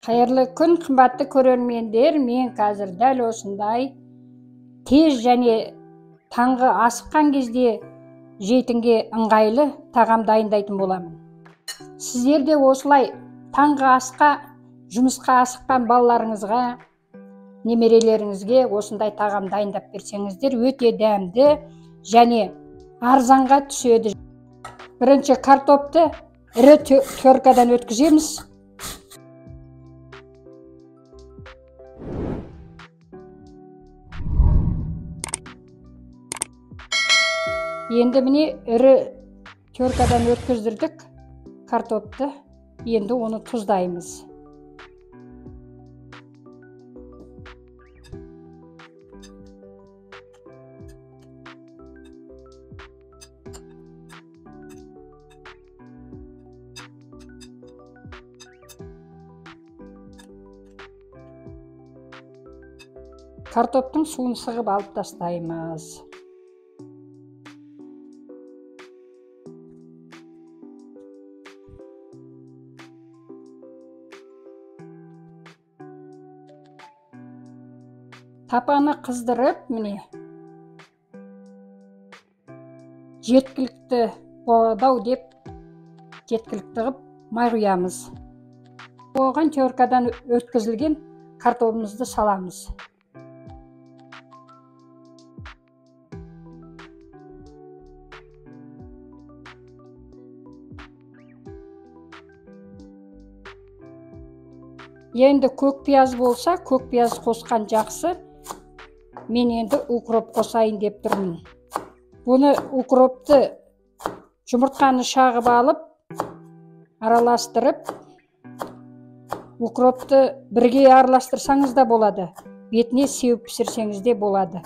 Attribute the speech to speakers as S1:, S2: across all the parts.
S1: Қайырлы күн, қымбатты көрермендер. Мен қазір дәл осындай тез және таңғы асыққан кезде жейтінге ыңғайлы тағам дайындайтын боламын. Сіздер де осылай таңғы асқа, жұмысқа асыққан балаларыңызға, немерелеріңізге осындай тағам дайындап берсеңіздер, өте дәмді және арзанға түседі. Бірінші картопты ірі теркадан өткіземіз. Енді міне ірі теркадан өткіздірдік картопты. Енді оны тұздаймыз. Картоптың суын сығып алып тастаймыз. Тапаны қыздырып, міне жеткілікті болады-ау деп жеткілікті қып май құямыз. Оған теркадан өткізілген картопымызды саламыз. Енді көк пияз болса, көк пияз қосқан жақсы. Мен енді укроп қосайын деп тұрмын. Бұны укропты жұмыртқаны шағып алып, араластырып, укропты бірге араластырсаңыз да болады. Бетіне сеуіп пісірсеңіз де болады.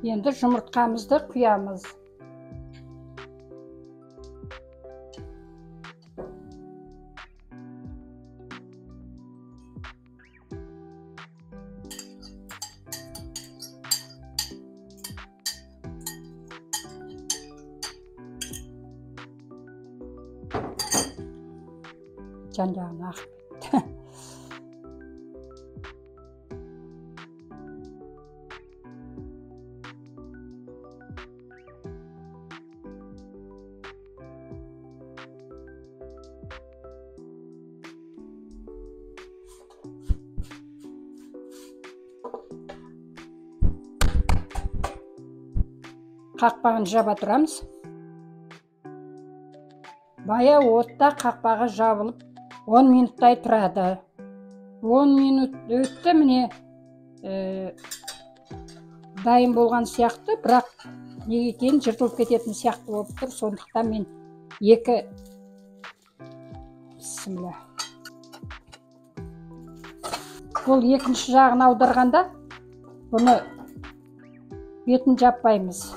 S1: Енді жұмыртқамызды құямыз. Жан-жағына ағып кетті. Қақпағын жаба тұрамыз. Бая отта қақпағы жабылып 10 минуттай тұрады. 10 минут өтті, міне дайын болған сияқты, бірақ неге екенін жыртылып кететін сияқты болып тұр. Сондықтан мен бұл екінші жағын аударғанда бұны бетін жаппаймыз.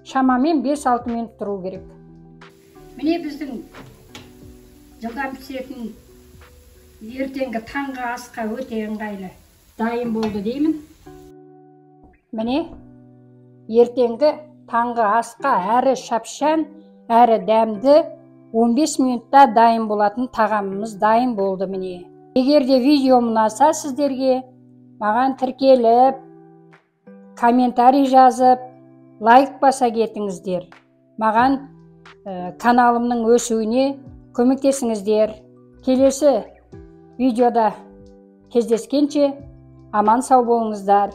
S1: Шамамен 5-6 минут тұру керек. Міне біздің жылдам пісетін ертеңгі таңғы асқа өте ыңғайлы дайын болды деймін. Міне ертеңгі таңғы асқа әрі шапшаң, әрі дәмді 15 минутта дайын болатын тағамымыз дайын болды міне. Егер де видео ұнаса сіздерге, маған тіркеліп, комментарий жазып, лайк баса кетіңіздер. Маған каналымның өсуіне көмектесіңіздер. Келесі видеода кездескенше аман сау болыңыздар.